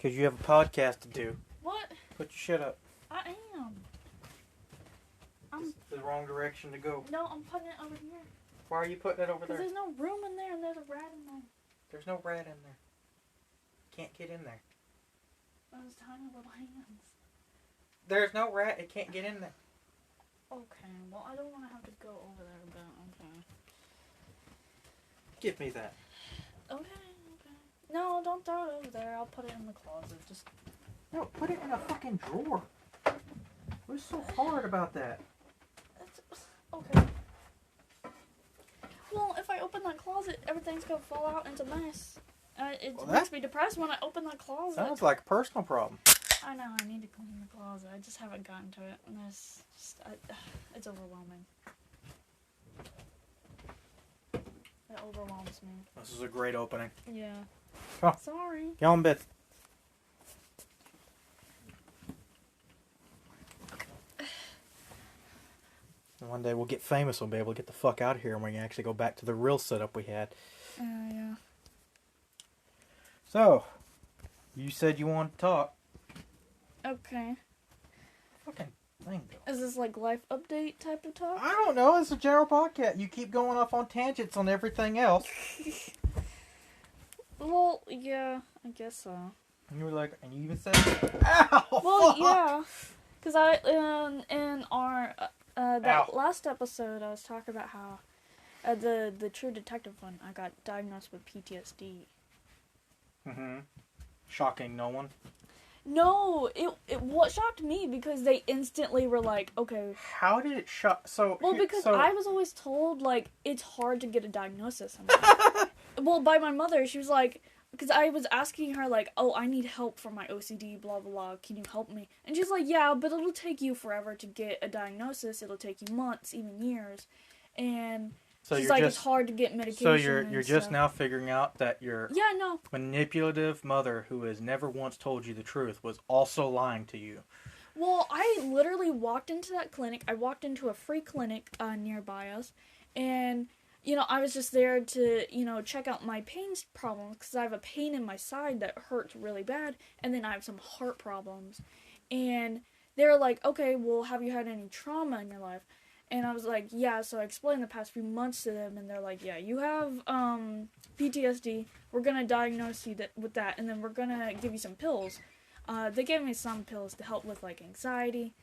Because you have a podcast to do. What? Put your shit up. I am. This is the wrong direction to go. No, I'm putting it over here. Why are you putting it over there? Because there's no room in there and there's a rat in there. There's no rat in there. Can't get in there. Those tiny little hands. There's no rat. It can't get in there. Okay, well, I don't want to have to go over there, but okay. Give me that. Okay. No, don't throw it over there. I'll put it in the closet. Just... No, put it in a fucking drawer. What's so hard about that? Okay. Well, if I open that closet, everything's going to fall out into mess. It makes me depressed when I open that closet. Sounds like a personal problem. I know, I need to clean the closet. I just haven't gotten to it. And it's overwhelming. It overwhelms me. This is a great opening. Yeah. Oh. Sorry. Get on bed. And one day we'll get famous. We'll be able to get the fuck out of here and we can actually go back to the real setup we had. Yeah. So, you said you wanted to talk. Okay. Fucking thing. Is this like life update type of talk? I don't know. It's a general podcast. You keep going off on tangents on everything else. Well, yeah, I guess so. And you were like, and you even said, ow! Well, fuck! yeah. Because in our, that last episode, I was talking about how, the True Detective one, I got diagnosed with PTSD. Mm-hmm. Shocking no one. No, what shocked me because they instantly were like, okay. How did it shock? Because I was always told, like, it's hard to get a diagnosis. Well, by my mother, she was like, because I was asking her, like, oh, I need help for my OCD, blah, blah, blah, can you help me? And she's like, yeah, but it'll take you forever to get a diagnosis. It'll take you months, even years. And she's like, it's hard to get medication. So you're just now figuring out that your manipulative mother, who has never once told you the truth, was also lying to you. Well, I literally walked into that clinic. I walked into a free clinic nearby us, and I was just there to check out my pain problems because I have a pain in my side that hurts really bad, and then I have some heart problems, and they're like, okay, well, have you had any trauma in your life? And I was like, yeah. So I explained the past few months to them, and they're like, yeah, you have PTSD. We're gonna diagnose you with that, and then we're gonna give you some pills. They gave me some pills to help with like anxiety.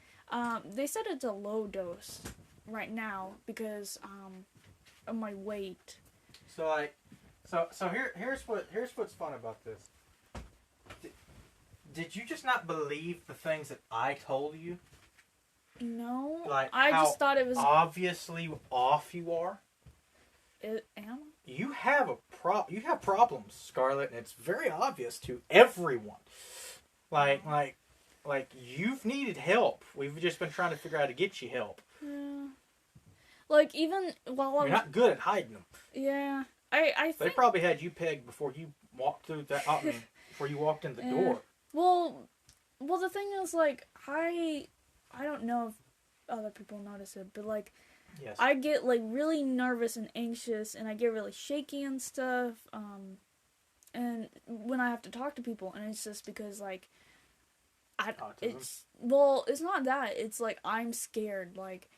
They said it's a low dose right now because of my weight. So here's what's fun about this. Did you just not believe the things that I told you? No, like I just thought it was obviously off you are. Am you have you have problems, Scarlett, and it's very obvious to everyone. Like you've needed help. We've just been trying to figure out how to get you help. Yeah. Like even while you're not good at hiding them. Yeah, I think they probably had you pegged before you walked through that. Before you walked in the door. Well, the thing is, like, I don't know if other people notice it, but, like, yes. I get, like, really nervous and anxious, and I get really shaky and stuff, and when I have to talk to people, and it's just because, like, it's not that, it's, like, I'm scared, like,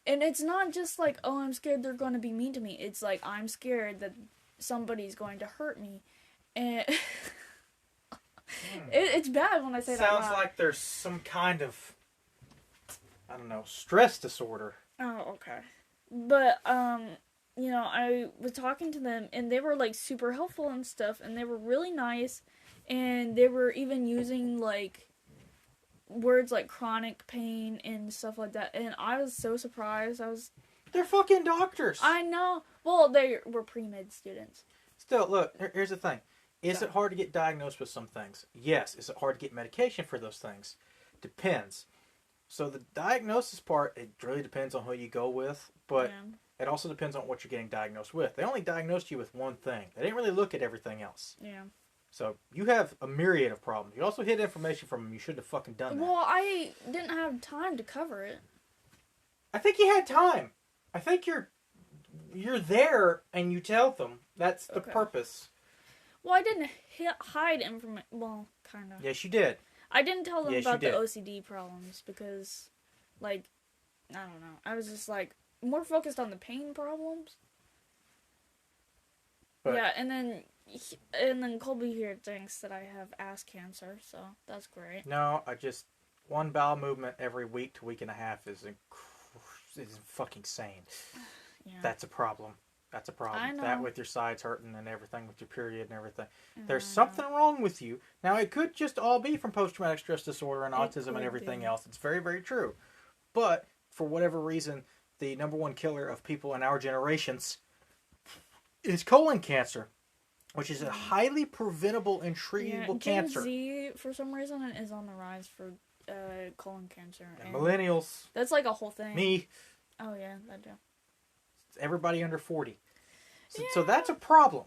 and it's not just, like, oh, I'm scared they're going to be mean to me, it's, like, I'm scared that somebody's going to hurt me, and... It's bad when I say that. Sounds like there's some kind of, I don't know, stress disorder. Oh, okay. But, I was talking to them, and they were, like, super helpful and stuff, and they were really nice, and they were even using, like, words like chronic pain and stuff like that, and I was so surprised. They're fucking doctors! I know. Well, they were pre-med students. Still, look, here's the thing. Is it hard to get diagnosed with some things? Yes. Is it hard to get medication for those things? Depends. So the diagnosis part, it really depends on who you go with, but it also depends on what you're getting diagnosed with. They only diagnosed you with one thing. They didn't really look at everything else. Yeah. So you have a myriad of problems. You also hid information from them. You should have fucking done that. Well, I didn't have time to cover it. I think you had time. I think you're there and you tell them. That's the purpose. Well, I didn't hide information. Well, kind of. Yes, you did. I didn't tell them Yes, you about the did. OCD problems because, like, I don't know. I was just like more focused on the pain problems. But- Yeah, and then Colby here thinks that I have ass cancer, so that's great. No, one bowel movement every week to week and a half is fucking insane. Yeah. That's a problem. That's a problem. I know. That with your sides hurting and everything, with your period and everything. Yeah, There's I know. something wrong with you. Now, it could just all be from post-traumatic stress disorder and It autism and could everything be. else. It's very, very true. But for whatever reason, the number one killer of people in our generations is colon cancer, which is a highly preventable and treatable Gen cancer. Z, for some reason, is on the rise for colon cancer. And millennials, That's like a whole thing. me, Oh, yeah, that do. everybody under 40. So Yeah. that's a problem.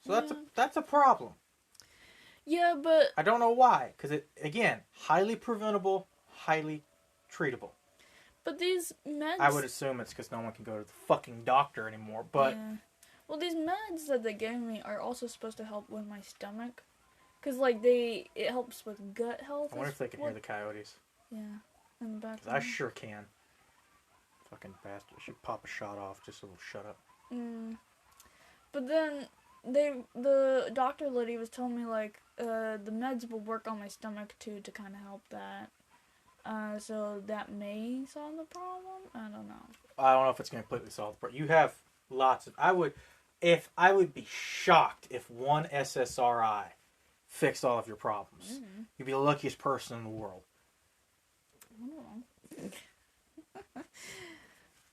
So Yeah. that's a problem. Yeah, but I don't know why, because it, again, highly preventable, highly treatable. these meds. I would assume it's because no one can go to the fucking doctor anymore. But Yeah. Well, these meds that they gave me are also supposed to help with my stomach, cause like it helps with gut health. I wonder is if they can what- hear the coyotes. Yeah, in the 'Cause background. I sure can. Fucking bastard. Should pop a shot off just so they'll shut up. But then the doctor lady was telling me like the meds will work on my stomach too to kind of help that. So that may solve the problem. I don't know. I don't know if it's going to completely solve the problem. You have lots of... I would be shocked if one SSRI fixed all of your problems. You'd be the luckiest person in the world. I don't know.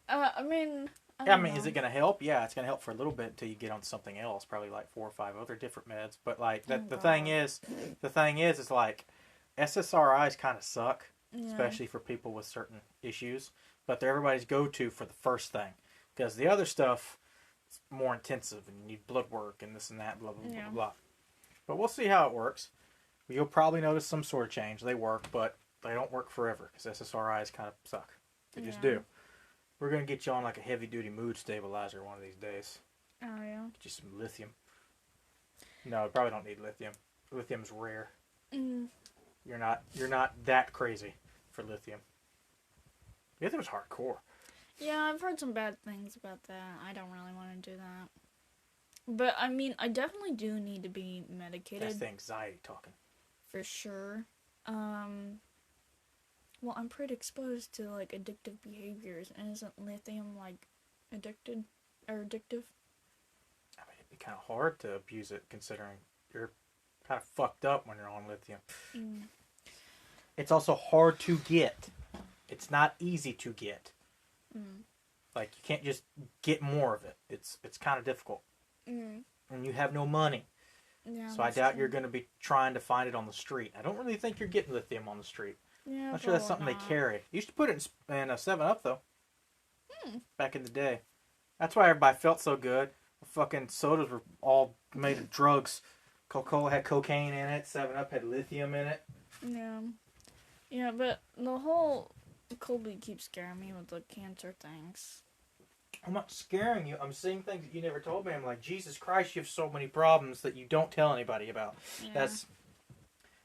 I mean. I mean, is it going to help? Yeah, it's going to help for a little bit until you get on something else, probably like 4 or 5 other different meds. But like the thing is, like SSRIs kind of suck, especially for people with certain issues. But they're everybody's go-to for the first thing, because the other stuff is more intensive and you need blood work and this and that, blah blah blah blah blah. But we'll see how it works. You'll probably notice some sort of change. They work, but they don't work forever because SSRIs kind of suck. They just do. We're going to get you on like a heavy-duty mood stabilizer one of these days. Oh, yeah. Get you some lithium. No, you probably don't need lithium. Lithium's rare. You're not that crazy for lithium. Lithium's hardcore. Yeah, I've heard some bad things about that. I don't really want to do that. But, I mean, I definitely do need to be medicated. That's the anxiety talking. For sure. Well, I'm pretty exposed to, like, addictive behaviors, and isn't lithium, like, addictive? I mean, it'd be kind of hard to abuse it, considering you're kind of fucked up when you're on lithium. It's also hard to get. It's not easy to get. Like, you can't just get more of it. It's kind of difficult. And you have no money. Yeah, So I doubt you're going to be trying to find it on the street. I don't really think you're getting lithium on the street. Yeah, I'm not sure that's something they carry. Used to put it in a 7-Up, though. Back in the day. That's why everybody felt so good. The fucking sodas were all made of drugs. Coca-Cola had cocaine in it. 7-Up had lithium in it. Yeah. Yeah, but the whole Colby keeps scaring me with the cancer things. I'm not scaring you. I'm seeing things that you never told me. I'm like, Jesus Christ, you have so many problems that you don't tell anybody about. Yeah.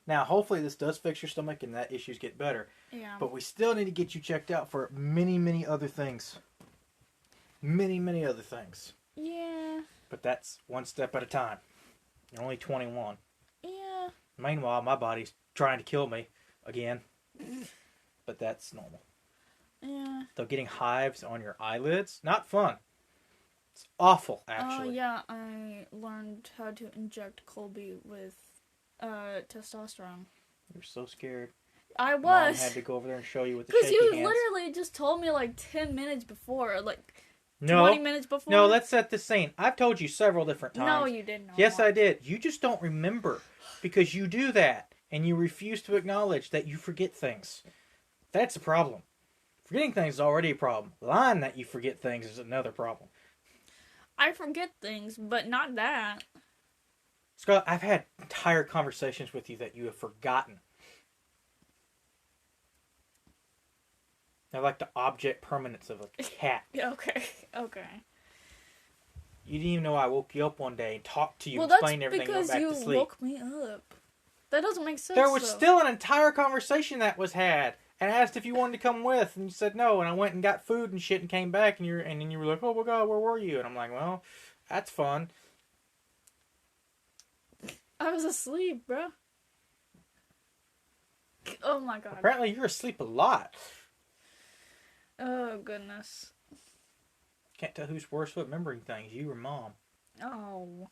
Now, hopefully this does fix your stomach and that issues get better. Yeah. But we still need to get you checked out for many, many other things. Many, many other things. Yeah. But that's one step at a time. You're only 21. Yeah. Meanwhile, my body's trying to kill me again. But that's normal. Yeah. So getting hives on your eyelids, not fun. It's awful, actually. Oh, yeah, I learned how to inject Colby with testosterone. You're so scared. I Mom was. had to go over there and show you with the Because shaky you hands. literally just told me like 10 minutes before, like 20 No, minutes before. no, let's set the scene. I've told you several different times. No, you didn't. Yes, I did. You just don't remember because you do that and you refuse to acknowledge that you forget things. That's a problem. Forgetting things is already a problem. Lying that you forget things is another problem. I forget things, but not that. Scarlett, I've had entire conversations with you that you have forgotten. They're like the object permanence of a cat. Okay, okay. You didn't even know I woke you up one day and talked to you, Well, that's explained everything, and went because back you to sleep. woke me up. That doesn't make sense. There was though. still an entire conversation that was had, and I asked if you wanted to come with, and you said no, and I went and got food and shit and came back, and then you were like, oh my god, where were you? And I'm like, well, that's fun. I was asleep, bro. Oh my god. Apparently, you're asleep a lot. Oh goodness. Can't tell who's worse with remembering things, you or mom. Oh.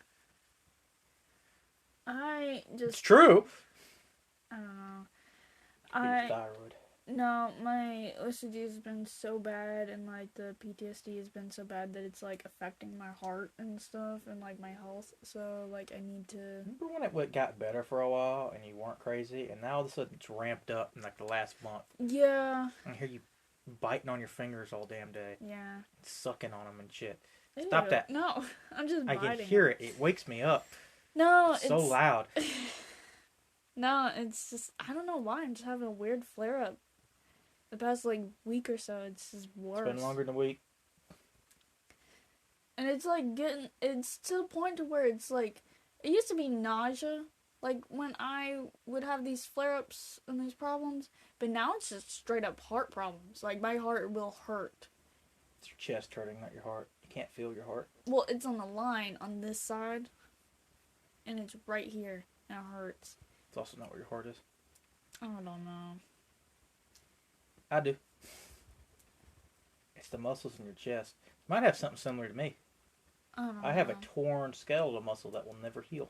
It's true. I don't know. Thyroid. No, my OCD has been so bad, and like the PTSD has been so bad that it's like affecting my heart and stuff, and like my health. So like I need to. Remember when it got better for a while and you weren't crazy, and now all of a sudden it's ramped up in like the last month. Yeah. I hear you biting on your fingers all damn day. Yeah. Sucking on them and shit. Ew. Stop that. No, I'm just biting. I can hear it. It wakes me up. No, it's so loud. No, it's just I don't know why I'm just having a weird flare up. The past like week or so, it's just worse. It's been longer than a week. And it's like it's to the point to where it's like, it used to be nausea, like when I would have these flare-ups and these problems, but now it's just straight up heart problems. Like my heart will hurt. It's your chest hurting, not your heart. You can't feel your heart. Well, it's on the line on this side, and it's right here, and it hurts. It's also not where your heart is. I don't know. I do. It's the muscles in your chest. You might have something similar to me. I have a torn skeletal muscle that will never heal.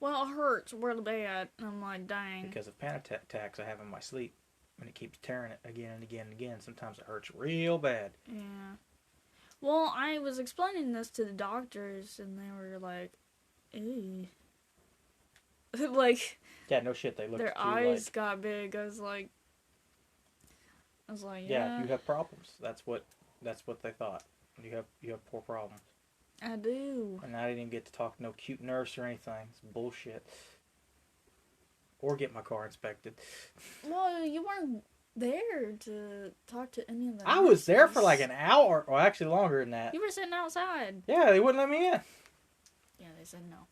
Well, it hurts really bad. I'm like, dang. Because of panic attacks I have in my sleep. And it keeps tearing it again and again and again. Sometimes it hurts real bad. Yeah. Well, I was explaining this to the doctors, and they were like, ew. Like, yeah, no shit. They looked their at you eyes like, got big. I was like, yeah, you have problems. That's what they thought. You have poor problems. I do. And I didn't even get to talk to no cute nurse or anything. It's bullshit. Or get my car inspected. Well, you weren't there to talk to any of them. I was there for like an hour, or actually longer than that. You were sitting outside. Yeah, they wouldn't let me in. Yeah, they said no.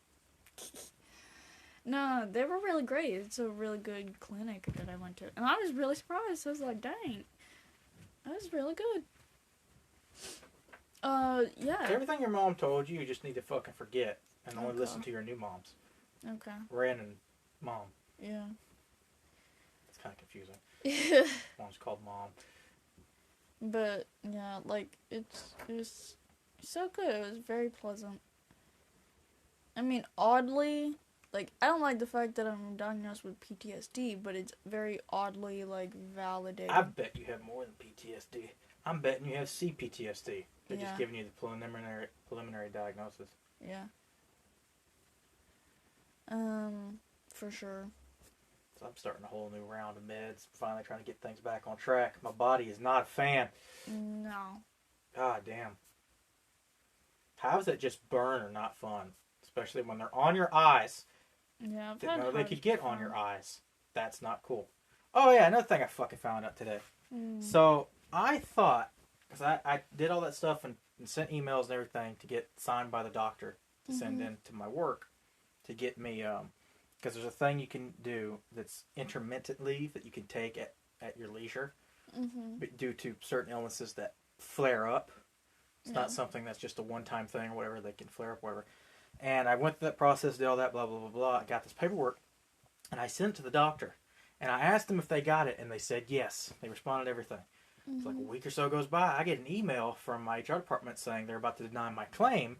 No, they were really great. It's a really good clinic that I went to. And I was really surprised. I was like, dang. That was really good. Yeah. Everything your mom told you, you just need to fucking forget. And only Okay. listen to your new moms. Okay. Random mom. Yeah. It's kind of confusing. Yeah. One's called mom. But, yeah, like, it was so good. It was very pleasant. I mean, oddly, like, I don't like the fact that I'm diagnosed with PTSD, but it's very oddly, like, validated. I bet you have more than PTSD. I'm betting you have CPTSD. They're just giving you the preliminary diagnosis. Yeah. For sure. So I'm starting a whole new round of meds. Finally trying to get things back on track. My body is not a fan. No. God damn. How is that just burn or not fun? Especially when they're on your eyes. Yeah, I've Didn't had know they hives could get before. on your eyes. That's not cool. Oh yeah, another thing I fucking found out today. So I thought, because I did all that stuff and sent emails and everything to get signed by the doctor to send in to my work to get me, because there's a thing you can do that's intermittent leave that you can take at your leisure but due to certain illnesses that flare up. It's not something that's just a one-time thing or whatever. They can flare up, whatever. And I went through that process, did all that, blah, blah, blah, blah. I got this paperwork, and I sent it to the doctor. And I asked them if they got it, and they said yes. They responded to everything. It's like a week or so goes by. I get an email from my HR department saying they're about to deny my claim.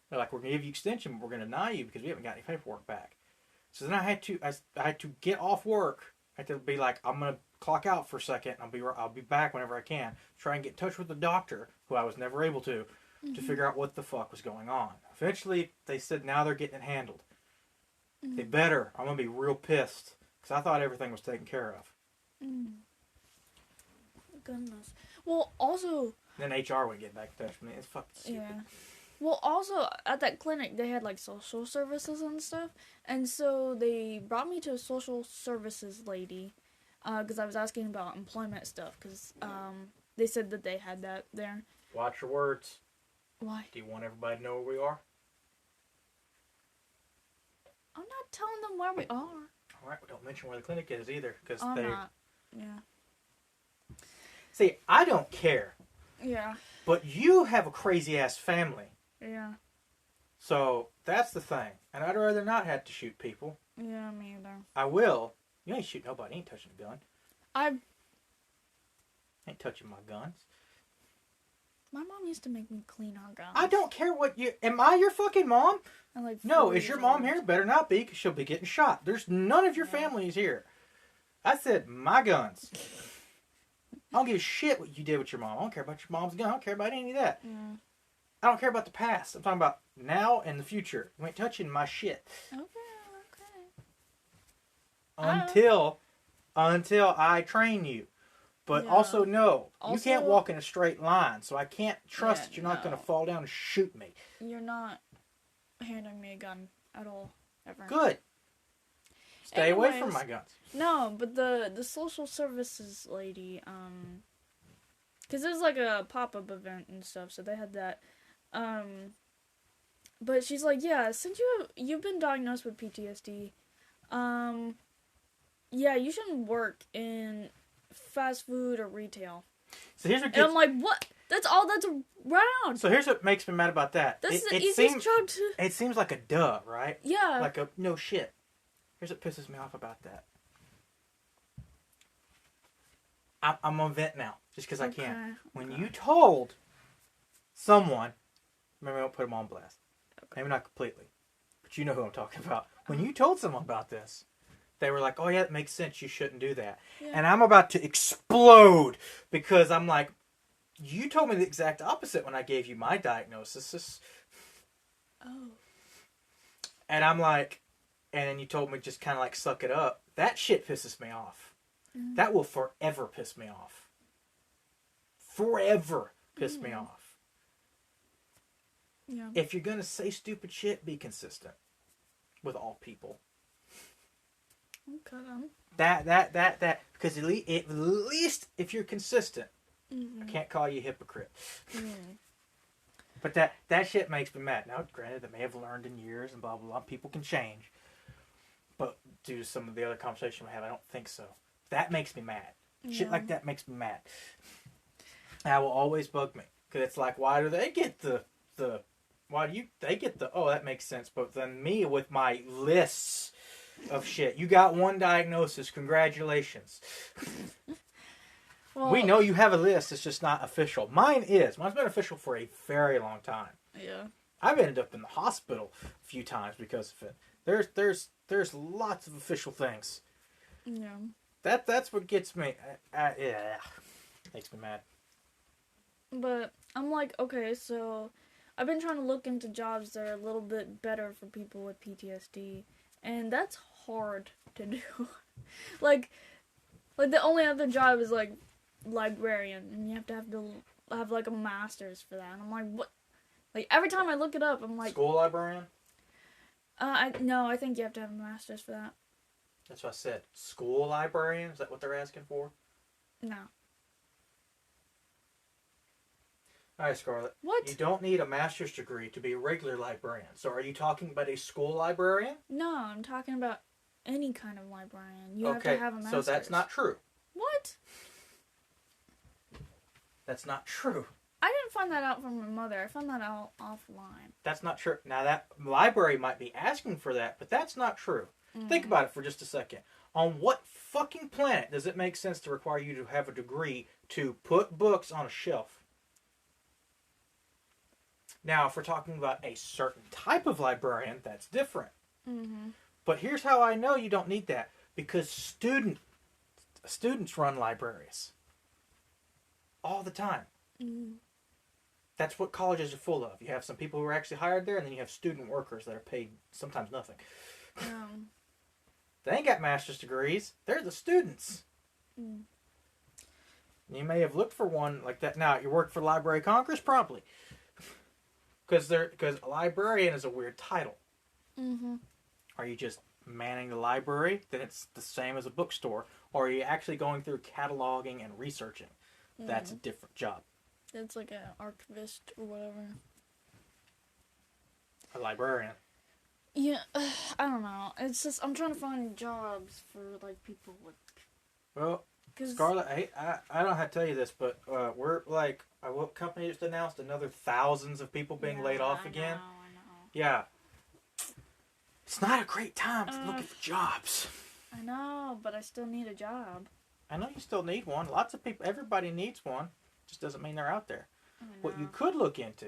They're like, we're going to give you extension, but we're going to deny you because we haven't got any paperwork back. So then I had to get off work. I had to be like, I'm going to clock out for a second. I'll be back whenever I can. Try and get in touch with the doctor, who I was never able to figure out what the fuck was going on. Eventually, they said now they're getting it handled. They better. I'm going to be real pissed. Because I thought everything was taken care of. Goodness. Well, also... Then HR would get back in touch with me. It's fucking stupid. Yeah. Well, also, at that clinic, they had, like, social services and stuff. And so they brought me to a social services lady. Because I was asking about employment stuff. Because they said that they had that there. Watch your words. Why? Do you want everybody to know where we are? I'm not telling them where we are. All right, well, don't mention where the clinic is either, because I'm they. not. Yeah. See, I don't care, Yeah. but you have a crazy ass family, Yeah. so that's the thing. And I'd rather not have to shoot people. Yeah, me either. I will. You ain't shoot nobody. You ain't touching a gun. I Ain't touching my guns. My mom used to make me clean our guns. I don't care what you. Am I your fucking mom? I'm like No, 4 is your years mom old. here? Better not be, because she'll be getting shot. There's none of your Yeah. families here. I said my guns. I don't give a shit what you did with your mom. I don't care about your mom's gun. I don't care about any of that. Yeah. I don't care about the past. I'm talking about now and the future. You ain't touching my shit. Okay. Until I train you. But Yeah. also know, you Also- can't walk in a straight line, so I can't trust Yeah, that you're not going no. to fall down and shoot me. You're not handing me a gun at all, ever. Good. Stay away from Anyways. my guns. No, but the social services lady, because it was like a pop-up event and stuff, so they had that, but she's like, yeah, since you've been diagnosed with PTSD, yeah, you shouldn't work in fast food or retail. So here's what And gets, I'm like, what? That's all that's around. so here's what makes me mad about that. That's the it easiest seems job to. it seems like a duh, right? Yeah. Like a no shit. Here's what pisses me off about that. I'm on vent now, just because I can. When you told someone, maybe I won't put them on blast. Maybe not completely, but you know who I'm talking about. When you told someone about this, they were like, "Oh yeah, it makes sense. You shouldn't do that." Yeah. And I'm about to explode because I'm like, "You told me the exact opposite when I gave you my diagnosis." Oh. And I'm like, and then you told me just kind of like suck it up. That shit pisses me off. Mm. That will forever piss me off. Forever piss me Mm. off. Yeah. If you're gonna say stupid shit, be consistent with all people. Okay. That because at least if you're consistent, Mm-hmm. I can't call you a hypocrite. Mm. But that shit makes me mad. Now, granted, they may have learned in years and blah blah blah. People can change, but due to some of the other conversation we have, I don't think so. That makes me mad. Shit Yeah. like that makes me mad. That will always bug me because it's like, why do they get the why do they get the oh that makes sense, but then me with my lists of shit. You got one diagnosis. Congratulations. Well, We know you have a list. It's just not official. Mine's been official for a very long time. Yeah. I've ended up in the hospital a few times because of it. There's lots of official things. Yeah. That's what gets me. Yeah, makes me mad. But I'm like, okay, so I've been trying to look into jobs that are a little bit better for people with PTSD, and that's hard to do. like the only other job is like librarian, and you have to have like a master's for that. And I'm like, what? Like every time I look it up, I'm like, School librarian? no, I think you have to have a master's for that. That's what I said. School librarian? Is that what they're asking for? No. Alright, Scarlett. What? You don't need a master's degree to be a regular librarian. So are you talking about a school librarian? No, I'm talking about any kind of librarian. You have to have a master's. So that's not true. What? That's not true. I didn't find that out from my mother. I found that out offline. That's not true. Now, that library might be asking for that, but that's not true. Think about it for just a second. On what fucking planet does it make sense to require you to have a degree to put books on a shelf? Now, if we're talking about a certain type of librarian, that's different. Mm-hmm. But here's how I know you don't need that. Because students run libraries. All the time. Mm. That's what colleges are full of. You have some people who are actually hired there, and then you have student workers that are paid sometimes nothing. They ain't got master's degrees. They're the students. Mm. You may have looked for one like that. Now, you work for Library of Congress? Probably. Because a librarian is a weird title. Mm-hmm. Are you just manning the library? Then it's the same as a bookstore. Or are you actually going through cataloging and researching? That's a different job. It's like an archivist or whatever. a librarian. Yeah, I don't know. It's just I'm trying to find jobs for like people with. Well, Cause, Scarlett, I don't know how to tell you this, but we're like, what company just announced another thousands of people being laid off again? I know. Yeah. It's not a great time to look for jobs. I know, but I still need a job. I know you still need one. Lots of people, everybody needs one. Just doesn't mean they're out there. What you could look into,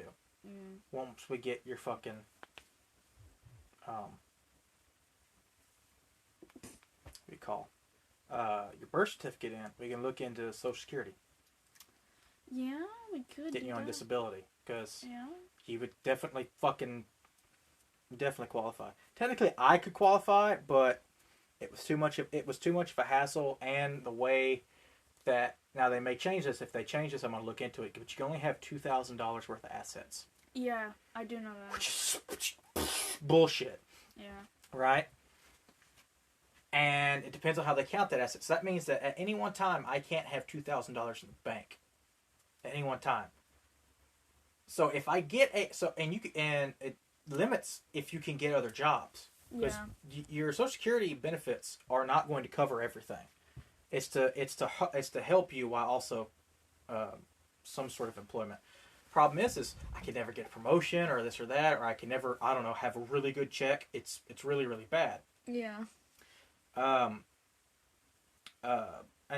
once we get your fucking, what do you call, your birth certificate in, we can look into Social Security. Yeah, we could Get you on disability, because you would definitely qualify. Technically, I could qualify, but it was too much of a hassle, and the way that now they may change this. If they change this, I'm gonna look into it. But you can only have $2,000 worth of assets. Yeah, I do know that. Which is bullshit. Yeah. Right. And it depends on how they count that asset. So that means that at any one time, I can't have $2,000 in the bank. At any one time. So if I get and it limits if you can get other jobs. Because your Social Security benefits are not going to cover everything. It's to help you while also some sort of employment. Problem is I can never get a promotion or this or that, or I can never, I don't know, have a really good check. It's really, really bad. Yeah. And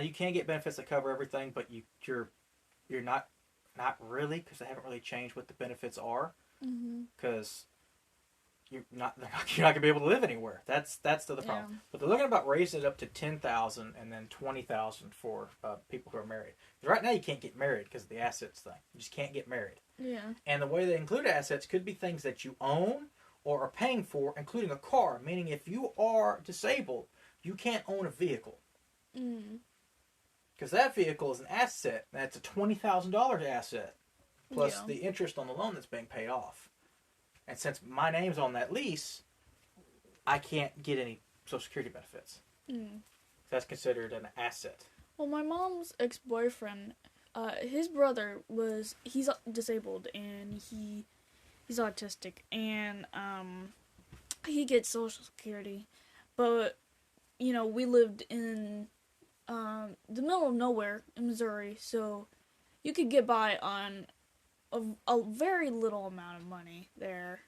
you can get benefits that cover everything, but you're not really, because they haven't really changed what the benefits are. Because you're not gonna be able to live anywhere. That's the problem. Yeah. But they're looking about raising it up to $10,000 and then $20,000 for people who are married. Because right now you can't get married because of the assets thing. You just can't get married. Yeah. And the way they include assets could be things that you own or are paying for, including a car. Meaning, if you are disabled, you can't own a vehicle. Because that vehicle is an asset. That's a $20,000 asset plus the interest on the loan that's being paid off. And since my name's on that lease, I can't get any Social Security benefits. That's considered an asset. Well, my mom's ex-boyfriend, his brother he's disabled and he's autistic, and he gets Social Security. But, we lived in the middle of nowhere in Missouri, so you could get by on a very little amount of money there.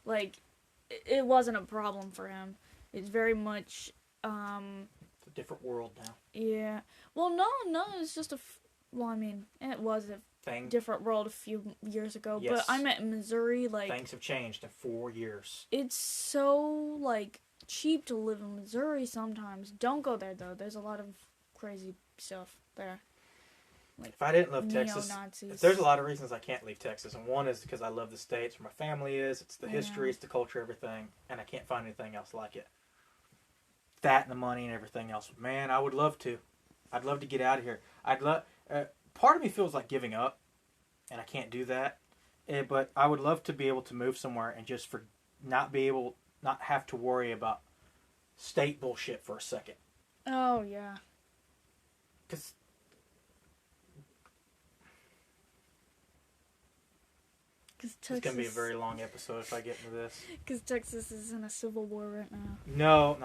Like, it wasn't a problem for him. It's very much, it's a different world now. Yeah. Well, no, it's just it was a different world a few years ago. Yes. But I meant in Missouri, like... Things have changed in 4 years. It's so, cheap to live in Missouri sometimes. Don't go there, though. There's a lot of crazy stuff there. If I didn't love Texas, there's a lot of reasons I can't leave Texas, and one is because I love the state. It's where my family is. It's the history, it's the culture, everything, and I can't find anything else like it. That and the money and everything else. Man, I would love to. I'd love to get out of here. Part of me feels like giving up, and I can't do that. But I would love to be able to move somewhere and just not have to worry about state bullshit for a second. Oh yeah. Because. It's going to be a very long episode if I get into this. Because Texas is in a civil war right now. No,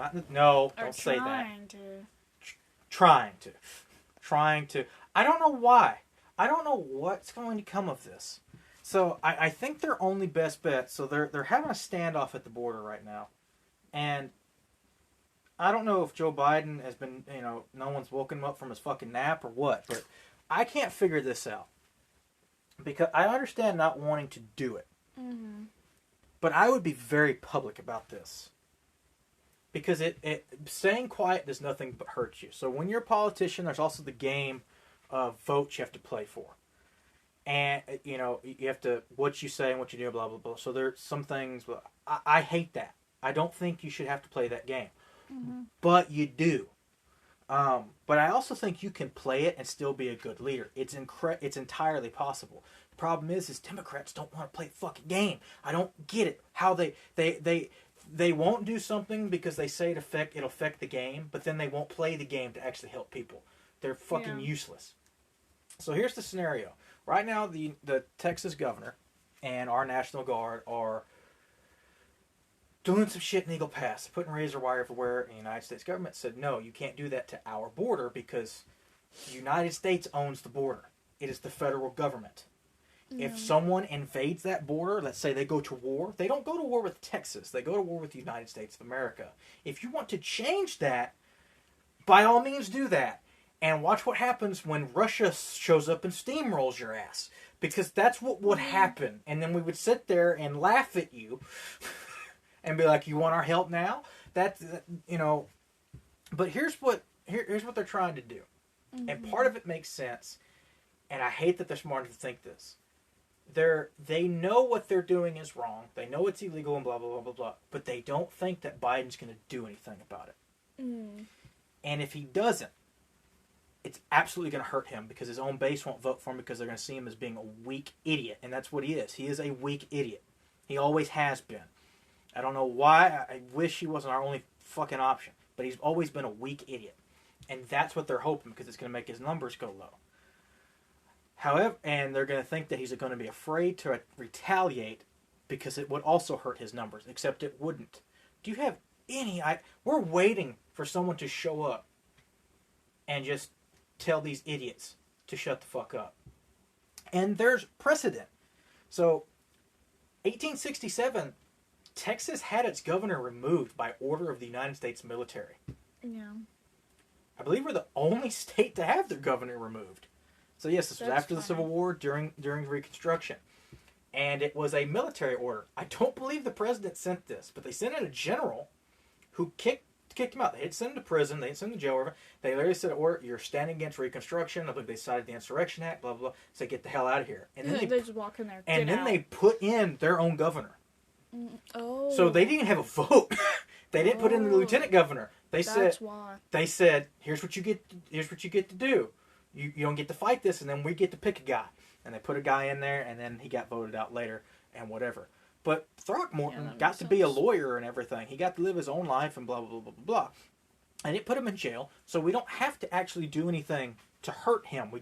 don't say that. Trying to. I don't know why. I don't know what's going to come of this. So I think their only best bet, so they're having a standoff at the border right now. And I don't know if Joe Biden has been, no one's woken him up from his fucking nap or what, but I can't figure this out. Because I understand not wanting to do it. But I would be very public about this. Because staying quiet does nothing but hurt you. So when you're a politician, there's also the game of votes you have to play for. And, you have to, what you say and what you do, blah, blah, blah. So there's some things, I hate that. I don't think you should have to play that game. But you do. But I also think you can play it and still be a good leader. It's entirely possible. The problem is Democrats don't want to play the fucking game. I don't get it. How they won't do something because they say it'll affect the game, but then they won't play the game to actually help people. They're fucking useless. So here's the scenario. Right now, the Texas governor and our National Guard are doing some shit in Eagle Pass, putting razor wire everywhere, and the United States government said, no, you can't do that to our border because the United States owns the border. It is the federal government. If someone invades that border, let's say they go to war, they don't go to war with Texas. They go to war with the United States of America. If you want to change that, by all means do that. And watch what happens when Russia shows up and steamrolls your ass. Because that's what would happen. And then we would sit there and laugh at you and be like, you want our help now? That's, you know. But here's what they're trying to do. And part of it makes sense. And I hate that they're smart enough to think this. They know what they're doing is wrong. They know it's illegal and blah, blah, blah, blah, blah. But they don't think that Biden's going to do anything about it. And if he doesn't, it's absolutely going to hurt him because his own base won't vote for him because they're going to see him as being a weak idiot. And that's what he is. He is a weak idiot. He always has been. I don't know why. I wish he wasn't our only fucking option. But he's always been a weak idiot. And that's what they're hoping because it's going to make his numbers go low. However, and they're going to think that he's going to be afraid to retaliate because it would also hurt his numbers, except it wouldn't. Do you have any... We're waiting for someone to show up and just tell these idiots to shut the fuck up. And there's precedent. So, 1867, Texas had its governor removed by order of the United States military. Yeah. I believe we're the only state to have their governor removed. So yes, this was after the Civil War, during Reconstruction. And it was a military order. I don't believe the president sent this, but they sent in a general who kicked him out. They didn't send him to prison. They didn't send him to jail. Whatever. They literally said, you're standing against Reconstruction. I believe they cited the Insurrection Act, blah, blah, blah. So get the hell out of here. And then they just walk in there. And then they put in their own governor. Oh. So they didn't have a vote. They didn't put in the lieutenant governor. That's why. They said, here's what you get to do. You don't get to fight this, and then we get to pick a guy. And they put a guy in there, and then he got voted out later, and whatever. But Throckmorton got to be a lawyer and everything. He got to live his own life and blah, blah, blah, blah, blah. And it put him in jail, so we don't have to actually do anything to hurt him. We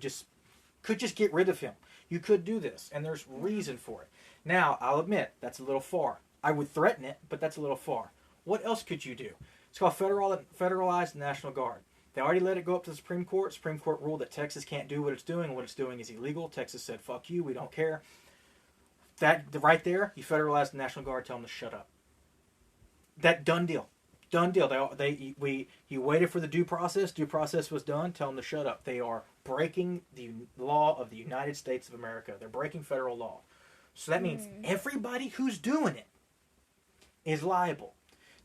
could just get rid of him. You could do this, and there's reason for it. Now, I'll admit, that's a little far. I would threaten it, but that's a little far. What else could you do? It's called federalized National Guard. They already let it go up to the Supreme Court. Supreme Court ruled that Texas can't do what it's doing. What it's doing is illegal. Texas said, fuck you, we don't care. That right there, you federalize the National Guard, tell them to shut up. That done deal. Done deal. You waited for the due process. Due process was done. Tell them to shut up. They are breaking the law of the United States of America. They're breaking federal law. So that means everybody who's doing it is liable.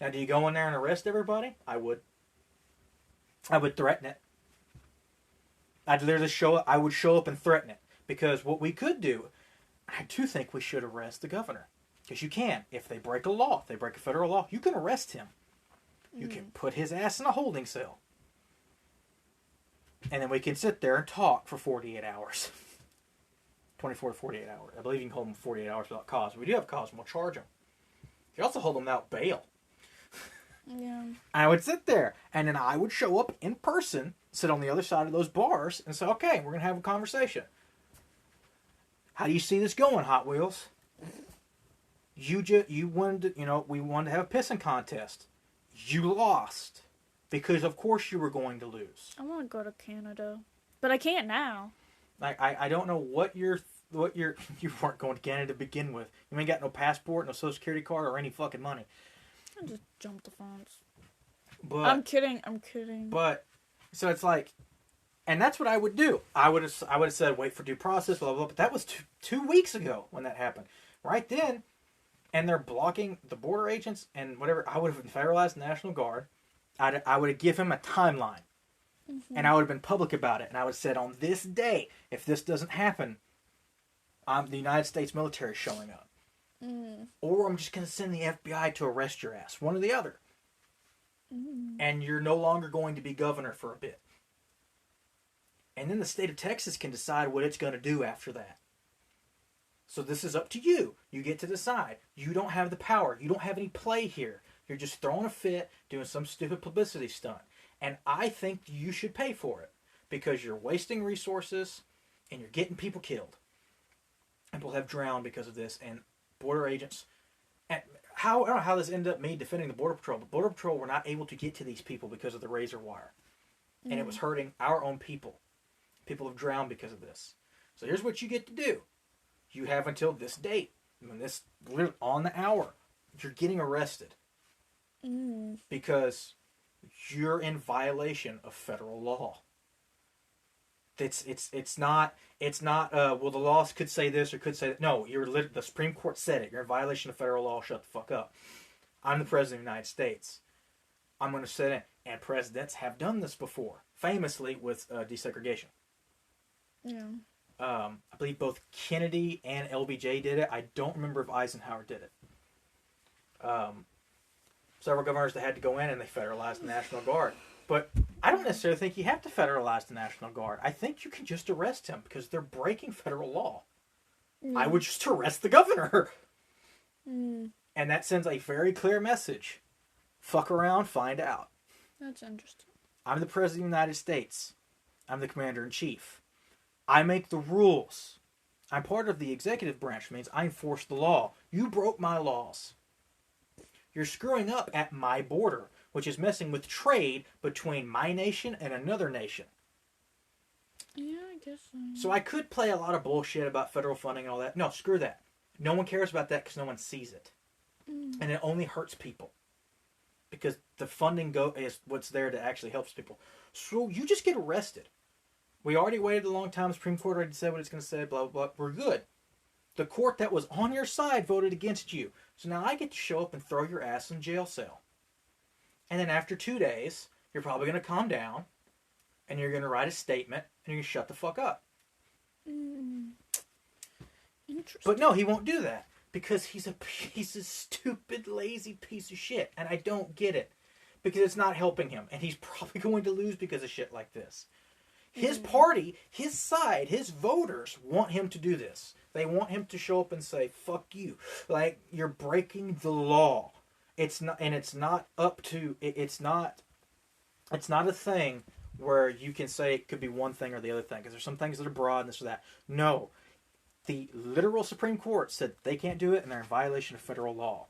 Now, do you go in there and arrest everybody? I would threaten it. I'd literally show up. I would show up and threaten it. Because what we could do, I do think we should arrest the governor. Because you can. If they break a law, if they break a federal law, you can arrest him. You can put his ass in a holding cell. And then we can sit there and talk for 48 hours. 24 to 48 hours. I believe you can hold them 48 hours without cause. We do have cause, and we'll charge them. You can also hold them without bail. Yeah. I would sit there, and then I would show up in person, sit on the other side of those bars, and say, okay, we're going to have a conversation. How do you see this going, Hot Wheels? You wanted to, we wanted to have a pissing contest. You lost. Because, of course, you were going to lose. I want to go to Canada. But I can't now. I don't know what you weren't going to Canada to begin with. You ain't got no passport, no social security card, or any fucking money. I just jumped the fence. But I'm kidding. But so it's like, and that's what I would do. I would have said wait for due process, blah blah blah. But that was 2 weeks ago when that happened. Right then, and they're blocking the border agents and whatever. I would have federalized the National Guard. I would have given him a timeline, and I would have been public about it. And I would have said on this day, if this doesn't happen, the United States military is showing up. Or I'm just going to send the FBI to arrest your ass. One or the other. And you're no longer going to be governor for a bit. And then the state of Texas can decide what it's going to do after that. So this is up to you. You get to decide. You don't have the power. You don't have any play here. You're just throwing a fit, doing some stupid publicity stunt. And I think you should pay for it. Because you're wasting resources and you're getting people killed. People have drowned because of this, and border agents. And how I don't know how this ended up me defending the Border Patrol, but Border Patrol were not able to get to these people because of the razor wire, and it was hurting our own people. People have drowned because of this. So here's what you get to do: you have until this date, when this on the hour, you're getting arrested because you're in violation of federal law. It's not well, the laws could say this or could say that. No, the Supreme Court said it. You're in violation of federal law. Shut the fuck up. I'm the president of the United States. I'm going to sit in. And presidents have done this before, famously with desegregation. Yeah. I believe both Kennedy and LBJ did it. I don't remember if Eisenhower did it. Several governors that had to go in and they federalized the National Guard. But I don't necessarily think you have to federalize the National Guard. I think you can just arrest him because they're breaking federal law. I would just arrest the governor. And that sends a very clear message. Fuck around, find out. That's interesting. I'm the President of the United States. I'm the Commander-in-Chief. I make the rules. I'm part of the executive branch, which means I enforce the law. You broke my laws. You're screwing up at my border, which is messing with trade between my nation and another nation. Yeah, I guess so. So I could play a lot of bullshit about federal funding and all that. No, screw that. No one cares about that because no one sees it. And it only hurts people. Because the funding is what's there to actually help people. So you just get arrested. We already waited a long time. The Supreme Court already said what it's going to say, blah, blah, blah. We're good. The court that was on your side voted against you. So now I get to show up and throw your ass in jail cell. And then after 2 days, you're probably going to calm down. And you're going to write a statement. And you're going to shut the fuck up. Interesting. But no, he won't do that. Because he's a stupid, lazy piece of shit. And I don't get it. Because it's not helping him. And he's probably going to lose because of shit like this. His party, his side, his voters want him to do this. They want him to show up and say, fuck you. Like, you're breaking the law. It's not a thing where you can say it could be one thing or the other thing. Because there's some things that are broad and this or that. No. The literal Supreme Court said they can't do it and they're in violation of federal law.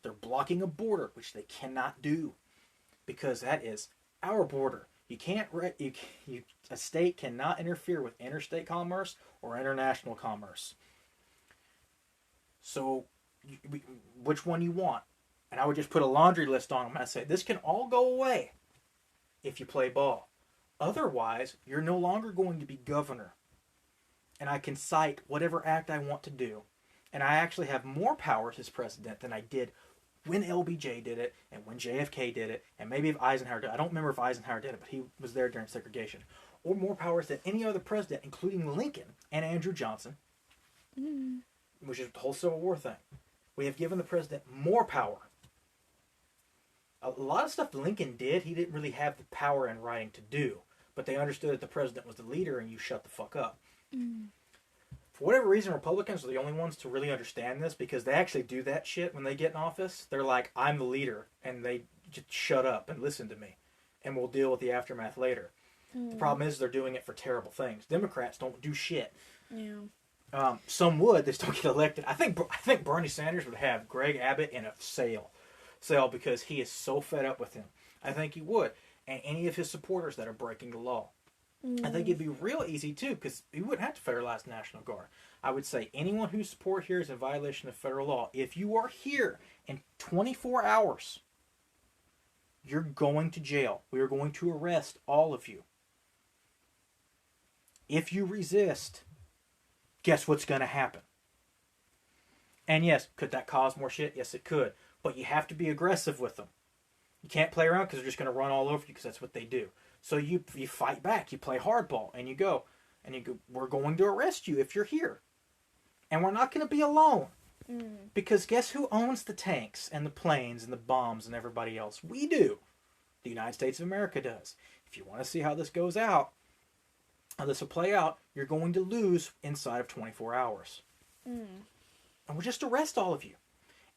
They're blocking a border, which they cannot do. Because that is our border. You can't. A state cannot interfere with interstate commerce or international commerce. So, which one you want? And I would just put a laundry list on them and I say, this can all go away if you play ball. Otherwise, you're no longer going to be governor. And I can cite whatever act I want to do. And I actually have more powers as president than I did when LBJ did it, and when JFK did it, and maybe if Eisenhower did it. I don't remember if Eisenhower did it, but he was there during segregation. Or more powers than any other president, including Lincoln and Andrew Johnson, which is the whole Civil War thing. We have given the president more power. A lot of stuff Lincoln did, he didn't really have the power in writing to do. But they understood that the president was the leader, and you shut the fuck up. For whatever reason, Republicans are the only ones to really understand this because they actually do that shit when they get in office. They're like, I'm the leader, and they just shut up and listen to me, and we'll deal with the aftermath later. The problem is they're doing it for terrible things. Democrats don't do shit. Yeah. Some would. They still get elected. I think Bernie Sanders would have Greg Abbott in a sale because he is so fed up with him. I think he would. And any of his supporters that are breaking the law. I think it'd be real easy, too, because you wouldn't have to federalize the National Guard. I would say anyone whose support here is in violation of federal law, if you are here in 24 hours, you're going to jail. We are going to arrest all of you. If you resist, guess what's going to happen? And yes, could that cause more shit? Yes, it could. But you have to be aggressive with them. You can't play around because they're just going to run all over you because that's what they do. So you fight back, you play hardball, and you go, we're going to arrest you if you're here. And we're not going to be alone. Because guess who owns the tanks and the planes and the bombs and everybody else? We do. The United States of America does. If you want to see how this goes out, how this will play out, you're going to lose inside of 24 hours. And we'll just arrest all of you.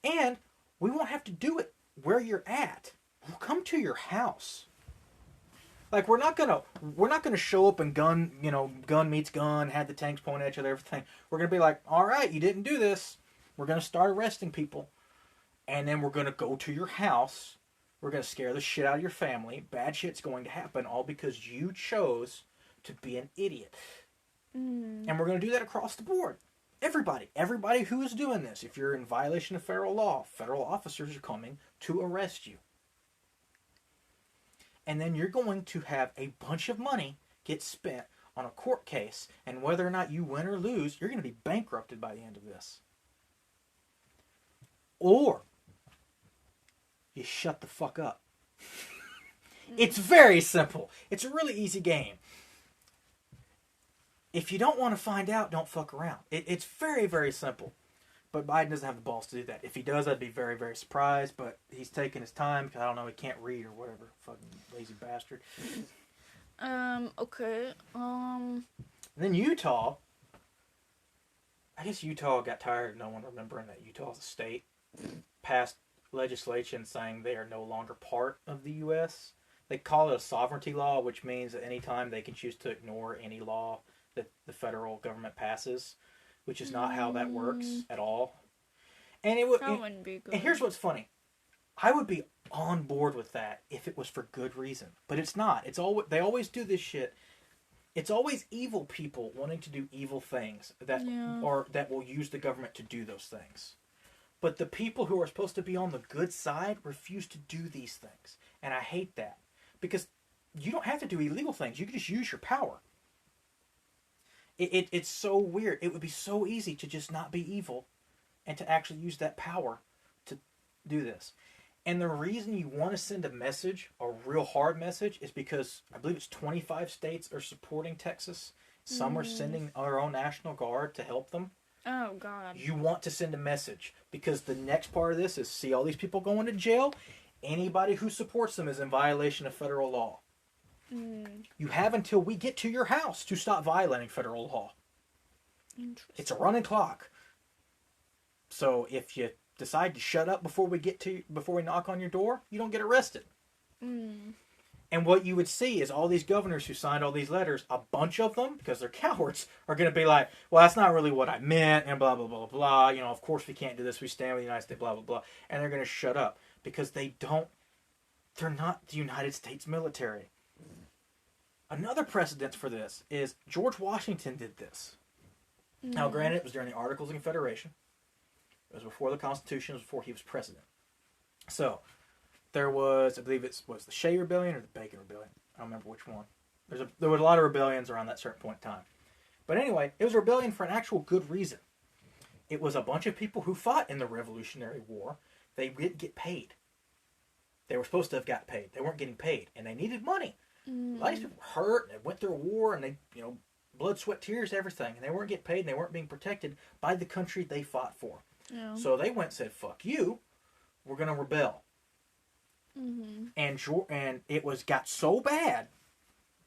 And we won't have to do it where you're at. We'll come to your house. Like we're not gonna show up and gun meets gun, had the tanks pointed at each other, everything. We're gonna be like, all right, you didn't do this. We're gonna start arresting people, and then we're gonna go to your house. We're gonna scare the shit out of your family. Bad shit's going to happen, all because you chose to be an idiot. And we're gonna do that across the board. Everybody who is doing this, if you're in violation of federal law, federal officers are coming to arrest you. And then you're going to have a bunch of money get spent on a court case, and whether or not you win or lose, you're going to be bankrupted by the end of this. Or you shut the fuck up. It's very simple. It's a really easy game. If you don't want to find out, don't fuck around. It's very, very simple. But Biden doesn't have the balls to do that. If he does, I'd be very, very surprised. But he's taking his time because I don't know, he can't read or whatever. Fucking lazy bastard. Okay. And then Utah. I guess Utah got tired of no one remembering that Utah is a state. Passed legislation saying they are no longer part of the U.S. They call it a sovereignty law, which means that any time they can choose to ignore any law that the federal government passes, which is not how that works at all. And it would. That wouldn't be good. And here's what's funny: I would be on board with that if it was for good reason, but it's not. It's all they always do this shit. It's always evil people wanting to do evil things that will use the government to do those things. But the people who are supposed to be on the good side refuse to do these things, and I hate that because you don't have to do illegal things. You can just use your power. It's so weird. It would be so easy to just not be evil and to actually use that power to do this. And the reason you want to send a message, a real hard message, is because I believe it's 25 states are supporting Texas. Some are sending our own National Guard to help them. Oh, God. You want to send a message because the next part of this is see all these people going to jail. Anybody who supports them is in violation of federal law. You have until we get to your house to stop violating federal law. It's a running clock. So if you decide to shut up before we knock on your door, you don't get arrested. And what you would see is all these governors who signed all these letters, a bunch of them, because they're cowards, are going to be like, well, that's not really what I meant, and blah, blah, blah, blah. You know, of course we can't do this. We stand with the United States, blah, blah, blah. And they're going to shut up because they're not the United States military. Another precedent for this is George Washington did this. Now, granted, it was during the Articles of Confederation. It was before the Constitution. It was before he was president. So, there was, I believe it was the Shea Rebellion or the Bacon Rebellion. I don't remember which one. There were a lot of rebellions around that certain point in time. But anyway, it was a rebellion for an actual good reason. It was a bunch of people who fought in the Revolutionary War. They didn't get paid. They were supposed to have got paid. They weren't getting paid, and they needed money. A lot of these people were hurt, and they went through a war, and they, blood, sweat, tears, everything, and they weren't getting paid, and they weren't being protected by the country they fought for. Yeah. So they went and said, fuck you, we're going to rebel. And it got so bad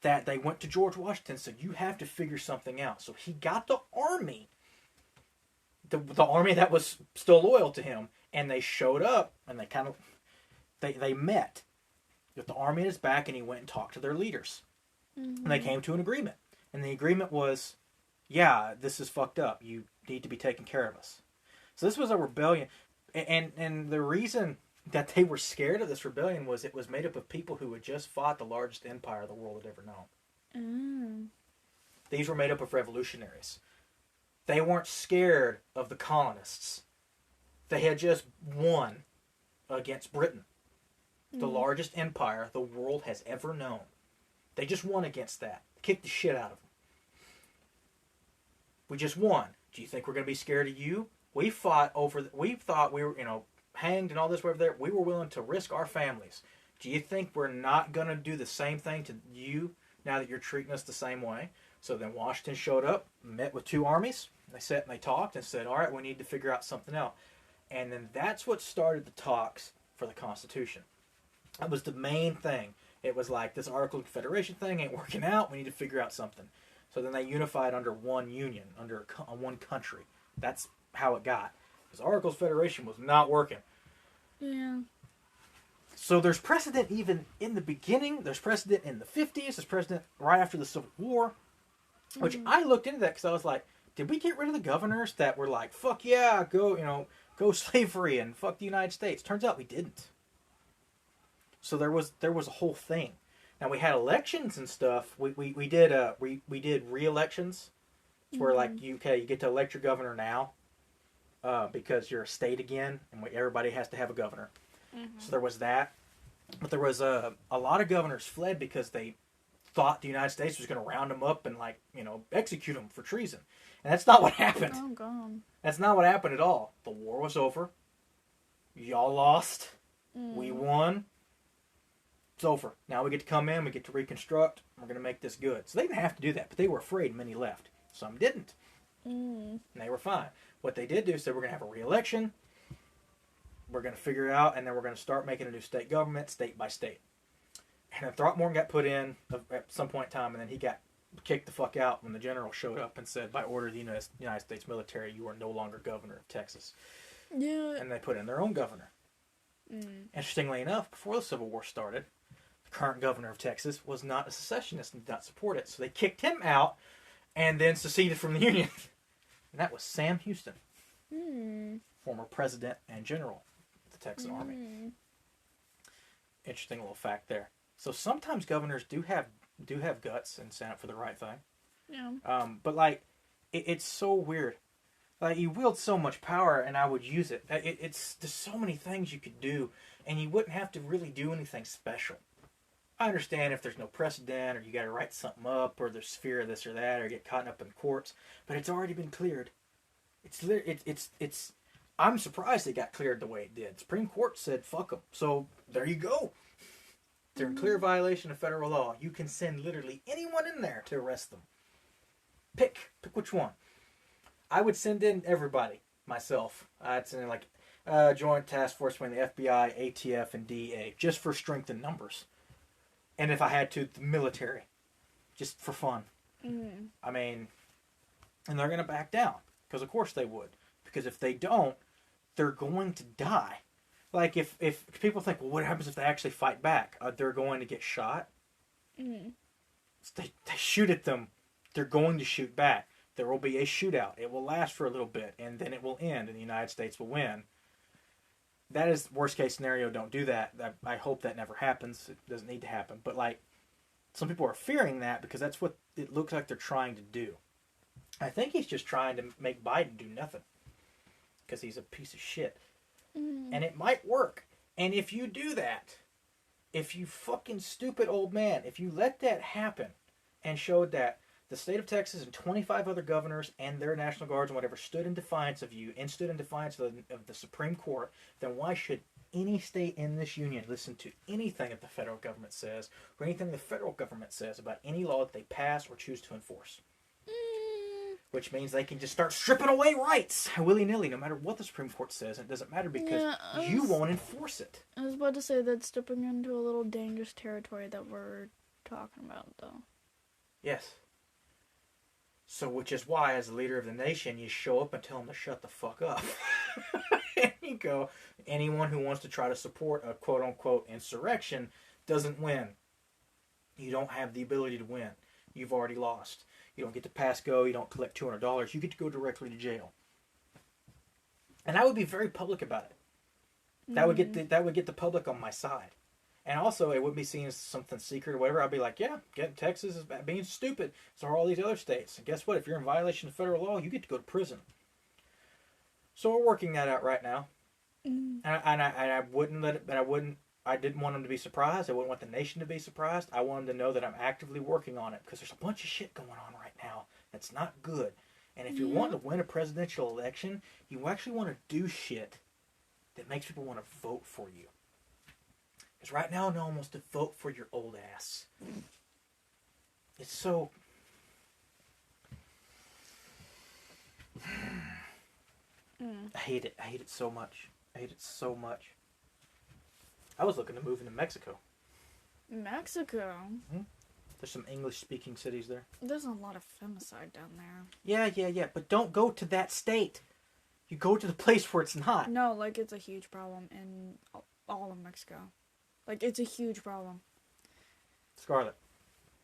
that they went to George Washington and said, you have to figure something out. So he got the army, the army that was still loyal to him, and they showed up, and they met with the army in his back, and he went and talked to their leaders. And they came to an agreement. And the agreement was, yeah, this is fucked up. You need to be taking care of us. So this was a rebellion. And the reason that they were scared of this rebellion was it was made up of people who had just fought the largest empire the world had ever known. These were made up of revolutionaries. They weren't scared of the colonists. They had just won against Britain, the largest empire the world has ever known. They just won against that. Kicked the shit out of them. We just won. Do you think we're going to be scared of you? We thought we were, hanged and all this, whatever there. We were willing to risk our families. Do you think we're not going to do the same thing to you now that you're treating us the same way? So then Washington showed up, met with two armies. They sat and they talked and said, all right, we need to figure out something out. And then that's what started the talks for the Constitution. That was the main thing. It was like, this Article of Confederation thing ain't working out. We need to figure out something. So then they unified under one union, under one country. That's how it got. Because Articles of Federation was not working. Yeah. So there's precedent even in the beginning. There's precedent in the 50s. There's precedent right after the Civil War. Which I looked into that because I was like, did we get rid of the governors that were like, fuck yeah, go slavery and fuck the United States? Turns out we didn't. So there was a whole thing. Now we had elections and stuff. We did re-elections. It's where like you get to elect your governor now, because you're a state again, and everybody has to have a governor. So there was that, but there was a lot of governors fled because they thought the United States was going to round them up and execute them for treason, and that's not what happened. Oh God, that's not what happened at all. The war was over. Y'all lost. We won. It's over. Now we get to come in. We get to reconstruct. We're going to make this good. So they didn't have to do that, but they were afraid. Many left. Some didn't. And they were fine. What they did do is they were going to have a re-election. We're going to figure it out, and then we're going to start making a new state government, state by state. And then Throckmorton got put in at some point in time, and then he got kicked the fuck out when the general showed up and said, by order of the United States military, you are no longer governor of Texas. Yeah. And they put in their own governor. Interestingly enough, before the Civil War started, the current governor of Texas was not a secessionist and did not support it. So they kicked him out and then seceded from the Union. And that was Sam Houston, former president and general of the Texan Army. Interesting little fact there. So sometimes governors do have guts and stand up for the right thing. Yeah. But it's so weird. Like, you wield so much power, and I would use it. There's so many things you could do, and you wouldn't have to really do anything special. I understand if there's no precedent, or you got to write something up, or there's fear of this or that, or get caught up in courts. But it's already been cleared. I'm surprised it got cleared the way it did. Supreme Court said fuck them. So there you go. They're in clear violation of federal law. You can send literally anyone in there to arrest them. Pick which one. I would send in everybody myself. I'd send in joint task force between the FBI, ATF, and DEA, just for strength in numbers. And if I had to, the military, just for fun. I mean, and they're going to back down, because of course they would. Because if they don't, they're going to die. Like, if people think, well, what happens if they actually fight back? They're going to get shot. They shoot at them. They're going to shoot back. There will be a shootout. It will last for a little bit, and then it will end, and the United States will win. That is worst case scenario. Don't do that. I hope that never happens. It doesn't need to happen. But some people are fearing that because that's what it looks like they're trying to do. I think he's just trying to make Biden do nothing because he's a piece of shit. And it might work. And if you do that, if you fucking stupid old man, if you let that happen and showed that the state of Texas and 25 other governors and their National Guards and whatever stood in defiance of you and stood in defiance of the Supreme Court, then why should any state in this union listen to anything that the federal government says or anything the federal government says about any law that they pass or choose to enforce? Which means they can just start stripping away rights willy-nilly, no matter what the Supreme Court says. It doesn't matter because you won't enforce it. I was about to say that's stepping into a little dangerous territory that we're talking about, though. Yes. So, which is why, as the leader of the nation, you show up and tell them to shut the fuck up. And you go, anyone who wants to try to support a quote-unquote insurrection doesn't win. You don't have the ability to win. You've already lost. You don't get to pass go. You don't collect $200. You get to go directly to jail. And I would be very public about it. That would get the public on my side. And also, it wouldn't be seen as something secret or whatever. I'd be like, yeah, Texas is being stupid. So are all these other states. And guess what? If you're in violation of federal law, you get to go to prison. So we're working that out right now. And I wouldn't let it, but I didn't want them to be surprised. I wouldn't want the nation to be surprised. I want them to know that I'm actively working on it because there's a bunch of shit going on right now that's not good. And if you want to win a presidential election, you actually want to do shit that makes people want to vote for you. Because right now, no one wants to vote for your old ass. It's so... I hate it. I hate it so much. I hate it so much. I was looking to move into Mexico. Mexico? There's some English-speaking cities there. There's a lot of femicide down there. Yeah. But don't go to that state. You go to the place where it's not. No, it's a huge problem in all of Mexico. Like, it's a huge problem. Scarlett.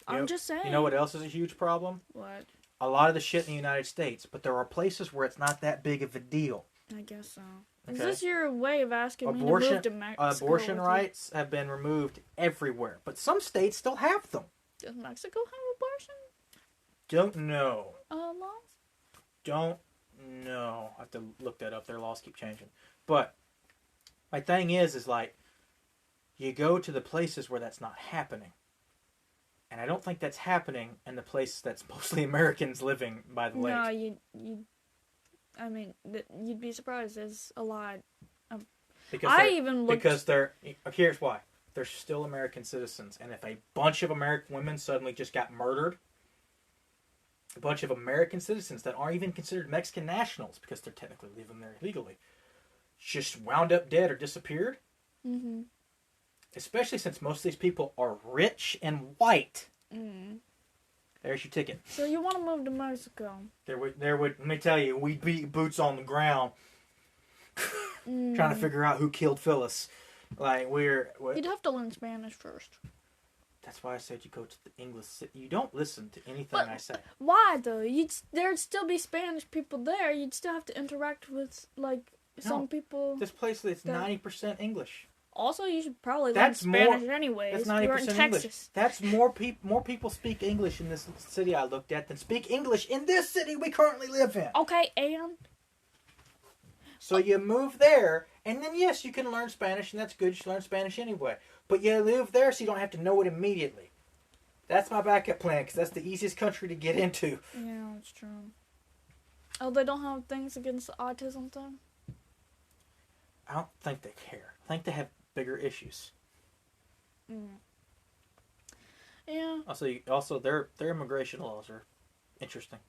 I'm just saying. You know what else is a huge problem? What? A lot of the shit in the United States, but there are places where it's not that big of a deal. I guess so. Okay. Is this your way of asking me to move to Mexico? Abortion rights have been removed everywhere, but some states still have them. Does Mexico have abortion? Don't know. Laws? Don't know. I have to look that up. Their laws keep changing. But my thing is like, you go to the places where that's not happening. And I don't think that's happening in the place that's mostly Americans living by the lake. No, you'd be surprised. There's a lot. Because here's why. They're still American citizens. And if a bunch of American women suddenly just got murdered, a bunch of American citizens that aren't even considered Mexican nationals, because they're technically living there illegally, just wound up dead or disappeared. Mm-hmm. Especially since most of these people are rich and white. Mm. There's your ticket. So you want to move to Mexico? There would. Let me tell you, we'd be boots on the ground, trying to figure out who killed Phyllis. Like you'd have to learn Spanish first. That's why I said you go to the English. You don't listen to anything I say. Why though? There'd still be Spanish people there. You'd still have to interact with some people. This place is 90% English. Also, you should probably learn Spanish anyways. That's 90% You're in English. Texas. That's more people speak English in this city I looked at than speak English in this city we currently live in. Okay, and? So you move there, and then yes, you can learn Spanish, and that's good. You should learn Spanish anyway. But you live there so you don't have to know it immediately. That's my backup plan, because that's the easiest country to get into. Yeah, that's true. Oh, they don't have things against the autism thing? I don't think they care. I think they have bigger issues. Yeah. Also, their immigration laws are interesting.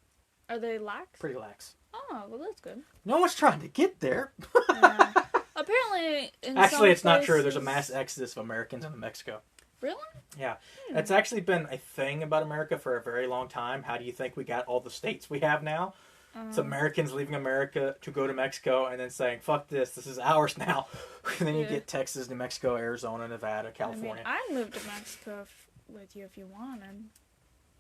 Are they lax? Pretty lax. Oh, well, that's good. No one's trying to get there. Yeah. Apparently, it's not true. There's a mass exodus of Americans into Mexico. Really? Yeah. It's actually been a thing about America for a very long time. How do you think we got all the states we have now? It's Americans leaving America to go to Mexico and then saying, fuck this is ours now. And then you get Texas, New Mexico, Arizona, Nevada, California. I'd move to Mexico with you if you wanted.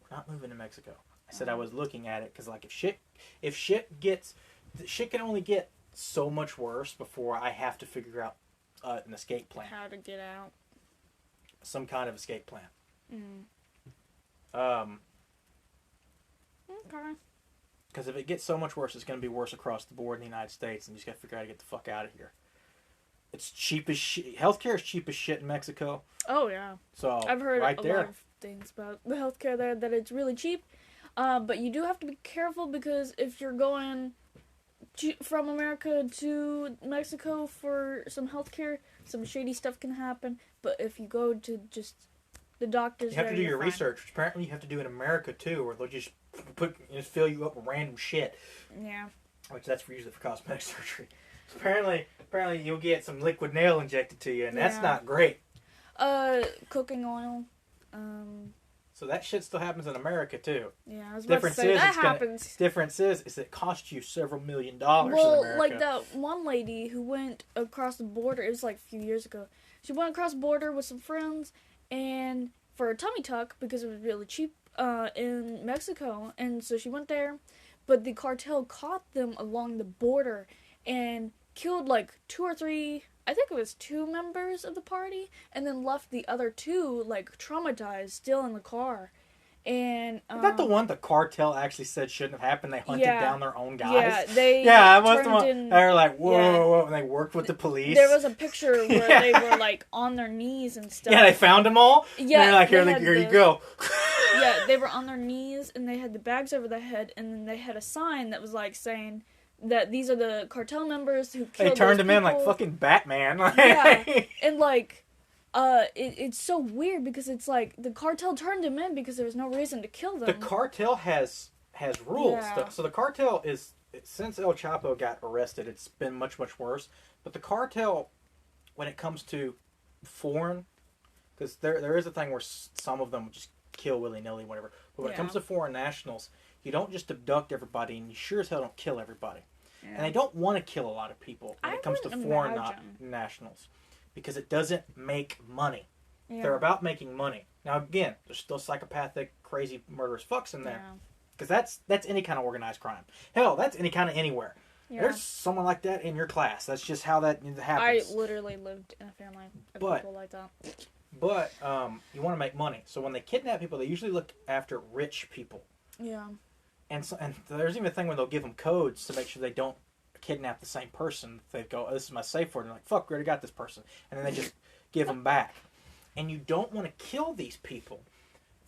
We're not moving to Mexico. I said I was looking at it because, like, if shit can only get so much worse before I have to figure out an escape plan. How to get out. Some kind of escape plan. Okay. Because if it gets so much worse, it's going to be worse across the board in the United States, and you just got to figure out how to get the fuck out of here. It's cheap as shit. Healthcare is cheap as shit in Mexico. Oh, yeah. So, I've heard a lot of things about the healthcare there, that it's really cheap. But you do have to be careful, because if you're going from America to Mexico for some healthcare, some shady stuff can happen. But if you go to just the doctors, you have to do your research, which apparently you have to do in America too, or they'll just fill you up with random shit. Yeah. Which that's usually for cosmetic surgery. So apparently you'll get some liquid nail injected to you, and that's not great. Cooking oil. So that shit still happens in America too. Yeah, I was about to say that happens. Difference is it costs you several $1 million in America. Well, like that one lady who went across the border. It was like a few years ago. She went across the border with some friends, and for a tummy tuck, because it was really cheap in Mexico, and so she went there, but the cartel caught them along the border and killed like 2 or 3, I think it was 2 members of the party, and then left the other 2 like traumatized, still in the car. And is that the one the cartel actually said shouldn't have happened? They hunted down their own guys. Yeah, I was the one. They were like, whoa, and they worked with the police. There was a picture where they were like on their knees and stuff. Yeah, they found them all. Yeah, and they're like, here you go. Yeah, they were on their knees, and they had the bags over their head, and then they had a sign that was like saying that these are the cartel members who killed. They turned them in like fucking Batman. Yeah, and like. It's so weird, because it's like the cartel turned him in because there was no reason to kill them. The cartel has rules. Yeah. So the cartel is, since El Chapo got arrested, it's been much, much worse. But the cartel, when it comes to foreign, because there is a thing where some of them just kill willy-nilly, whatever. But when it comes to foreign nationals, you don't just abduct everybody, and you sure as hell don't kill everybody. Yeah. And they don't want to kill a lot of people when it comes to foreign nationals. because it doesn't make money. Yeah. They're about making money. Now, again, there's still psychopathic, crazy, murderous fucks in there. Because that's any kind of organized crime. Hell, that's any kind of anywhere. Yeah. There's someone like that in your class. That's just how that I happens. literally lived in a family of people like that. But you want to make money. So when they kidnap people, they usually look after rich people. Yeah. And there's even a thing where they'll give them codes to make sure they don't kidnap the same person. They go, oh, this is my safe word. And they're like, fuck, we already got this person. And then they just give them back. And you don't want to kill these people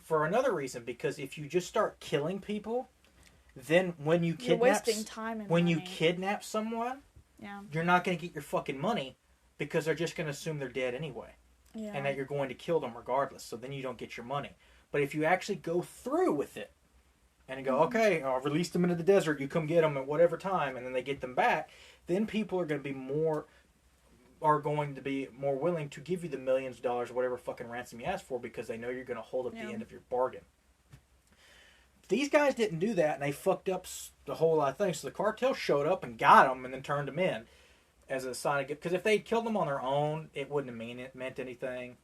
for another reason. Because if you just start killing people, then when you You're wasting time and when money. you kidnap someone, you're not going to get your fucking money because they're just going to assume they're dead anyway. Yeah. And that you're going to kill them regardless. So then you don't get your money. But if you actually go through with it and you go, okay, I'll release them into the desert, you come get them at whatever time, and then they get them back, then people are going to be more willing to give you the millions of dollars or whatever fucking ransom you ask for because they know you're going to hold up the end of your bargain. These guys didn't do that, and they fucked up the whole lot of things. So the cartel showed up and got them and then turned them in as a sign of gift. Because if they'd killed them on their own, it wouldn't have meant anything.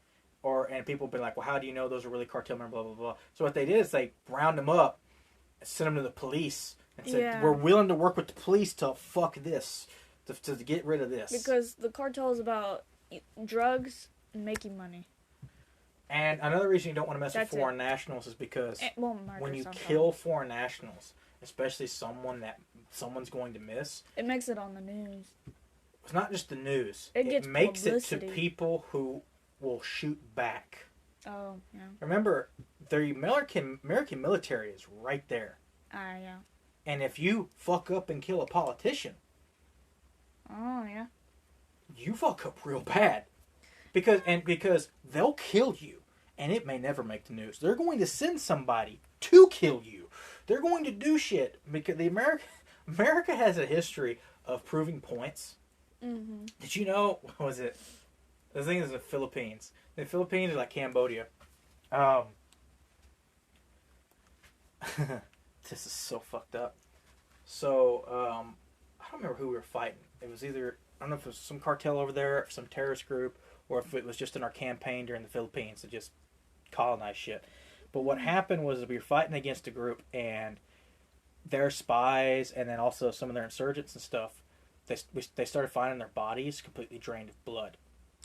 And people would be like, well, how do you know those are really cartel members, blah, blah, blah. So what they did is they round them up, sent them to the police, and said, we're willing to work with the police to fuck this, to get rid of this. Because the cartel is about drugs and making money. And another reason you don't want to mess with foreign nationals is because when you kill foreign nationals, especially someone's going to miss, it makes it on the news. It's not just the news. It makes publicity. it to people who will shoot back. Oh, yeah. Remember, the American military is right there. Yeah. And if you fuck up and kill a politician, you fuck up real bad. Because they'll kill you, and it may never make the news. They're going to send somebody to kill you. They're going to do shit because America has a history of proving points. Mm-hmm. Did you know? What was it? The thing is the Philippines. The Philippines are like Cambodia. This is so fucked up. So I don't remember who we were fighting. It was either, I don't know if it was some cartel over there, or some terrorist group, or if it was just in our campaign during the Philippines to just colonize shit. But what happened was we were fighting against a group, and their spies, and then also some of their insurgents and stuff, they started finding their bodies completely drained of blood.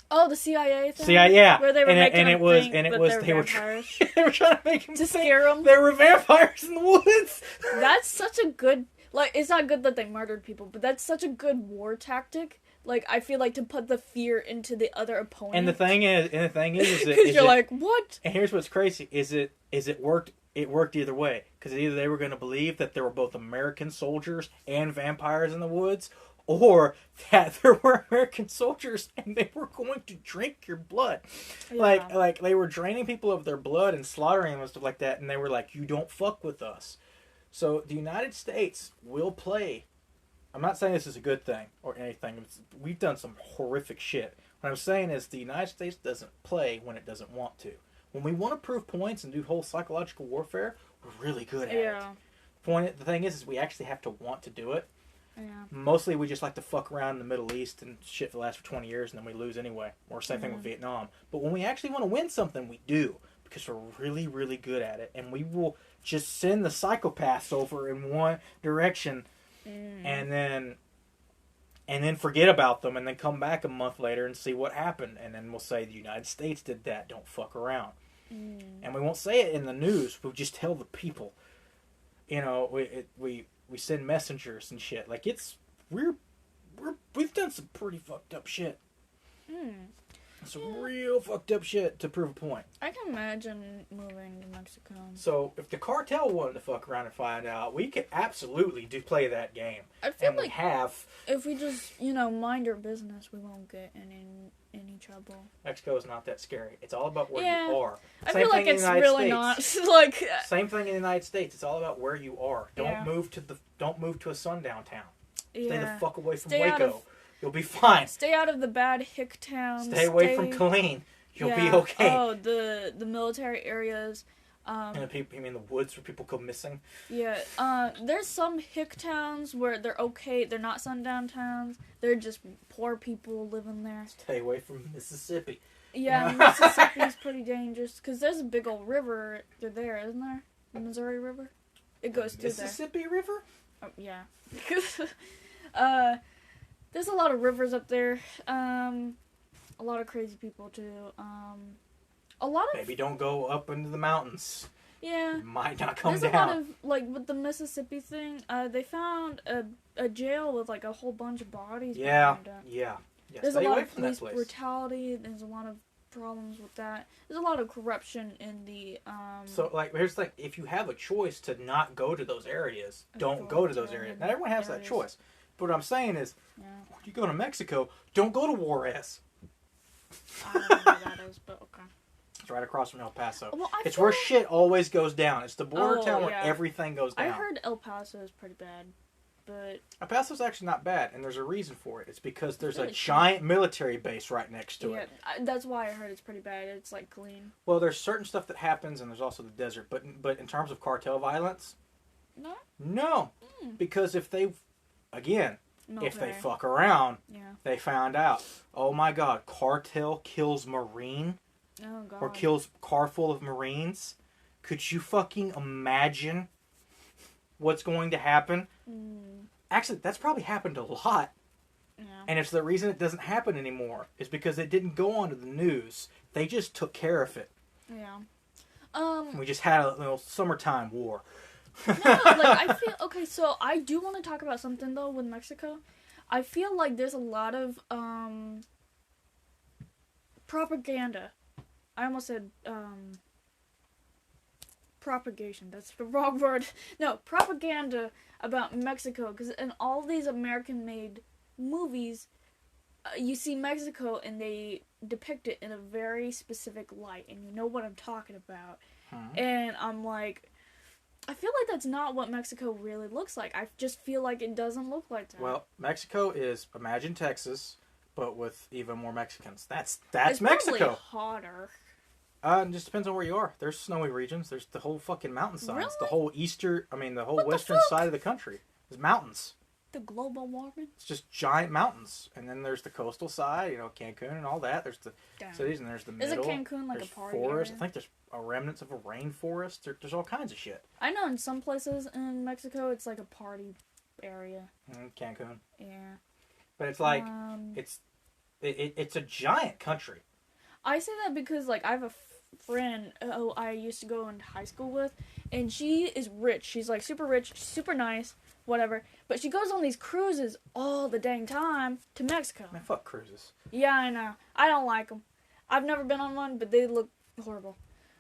Oh, the CIA thing? CIA, yeah. Where they were making them think they were trying to make them to scare them. There were vampires in the woods. That's such a good, it's not good that they murdered people, but that's such a good war tactic. I feel like to put the fear into the other opponent. And the thing is because you're like, what? And here's what's crazy: it worked. It worked either way, because either they were going to believe that there were both American soldiers and vampires in the woods, or that there were American soldiers and they were going to drink your blood. Yeah. Like they were draining people of their blood and slaughtering them and stuff like that, and they were like, you don't fuck with us. So the United States will play. I'm not saying this is a good thing or anything. We've done some horrific shit. What I'm saying is the United States doesn't play when it doesn't want to. When we want to prove points and do whole psychological warfare, we're really good at it. The thing is we actually have to want to do it. Yeah. Mostly we just like to fuck around in the Middle East and shit for the last 20 years and then we lose anyway. Or same thing with Vietnam. But when we actually want to win something, we do. Because we're really, really good at it. And we will just send the psychopaths over in one direction and then forget about them and then come back a month later and see what happened. And then we'll say the United States did that. Don't fuck around. And we won't say it in the news. We'll just tell the people. You know, we send messengers and shit. Like we've done some pretty fucked up shit. Some real fucked up shit to prove a point. I can imagine moving to Mexico. So if the cartel wanted to fuck around and find out, we could absolutely play that game. I feel and we have. If we just, mind our business, we won't get in any trouble. Mexico is not that scary. It's all about where you are. I feel like it's really not. Same thing in the United States. It's all about where you are. Don't move to a sundown town. Stay the fuck away from Waco. You'll be fine. Stay out of the bad hick towns. Stay away from Killeen. You'll be okay. Oh, the military areas. And people, you mean the woods where people go missing? Yeah. There's some hick towns where they're okay. They're not sundown towns. They're just poor people living there. Stay away from Mississippi. Yeah, Mississippi's pretty dangerous because there's a big old river there, isn't there? The Missouri River. It goes through there. Mississippi River? Oh, yeah. There's a lot of rivers up there. A lot of crazy people too. A lot of maybe don't go up into the mountains. Yeah. It might not come There's down. a lot of, like, with the Mississippi thing, they found a jail with, like, a whole bunch of bodies. Yeah. There's Stay a lot away of from that police place. brutality. There's a lot of problems with that. There's a lot of corruption in the, So, like, here's the thing. If you have a choice to not go to those areas, don't go to those areas. Not everyone has that choice. But what I'm saying is, when you go to Mexico, don't go to Juarez. I don't know where that is, but okay. It's right across from El Paso. Well, it's where shit always goes down. It's the border town where yeah. everything goes down. I heard El Paso is pretty bad, but... El Paso's actually not bad, and there's a reason for it. It's because there's a giant military base right next to it. Yeah, that's why I heard it's pretty bad. It's, like, clean. Well, there's certain stuff that happens, and there's also the desert. But in terms of cartel violence... No? No. Because if they... Again... Okay. If they fuck around, they found out. Oh my God, cartel kills Marine, or kills car full of Marines. Could you fucking imagine what's going to happen? Actually, that's probably happened a lot. Yeah. And it's the reason it doesn't happen anymore is because it didn't go onto the news. They just took care of it. Yeah. We just had a little summertime war. No, like, I feel... Okay, so I do want to talk about something, though, with Mexico. I feel like there's a lot of, propaganda. I almost said, propagation. That's the wrong word. No, propaganda about Mexico. Because in all these American-made movies, you see Mexico, and they depict it in a very specific light. And you know what I'm talking about. And I'm like... I feel like that's not what Mexico really looks like. I just feel like it doesn't look like that. Well, Mexico is, imagine Texas, but with even more Mexicans. That's it's Mexico. Probably hotter. It just depends on where you are. There's snowy regions. There's the whole fucking mountainsides. Really? The whole the whole western side of the country. There's mountains. The global warming? It's just giant mountains. And then there's the coastal side, Cancun and all that. There's the cities, and there's the middle. Is it Cancun like there's a party forest. area? I think there's a remnants of a rainforest. There's all kinds of shit. I know in some places in Mexico it's like a party area. Cancun. Yeah. But it's like, it's a giant country. I say that because, like, I have a friend who I used to go into high school with, and she is rich. She's, like, super rich, super nice, whatever. But she goes on these cruises all the dang time to Mexico. Man, fuck cruises. Yeah, I know. I don't like them. I've never been on one, but they look horrible.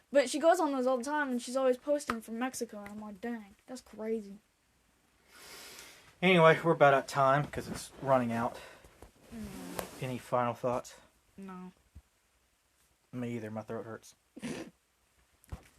But she goes on those all the time, and she's always posting from Mexico, and I'm like, dang, that's crazy. Anyway, we're about out of time, because it's running out. Any final thoughts? No. Me either. My throat hurts.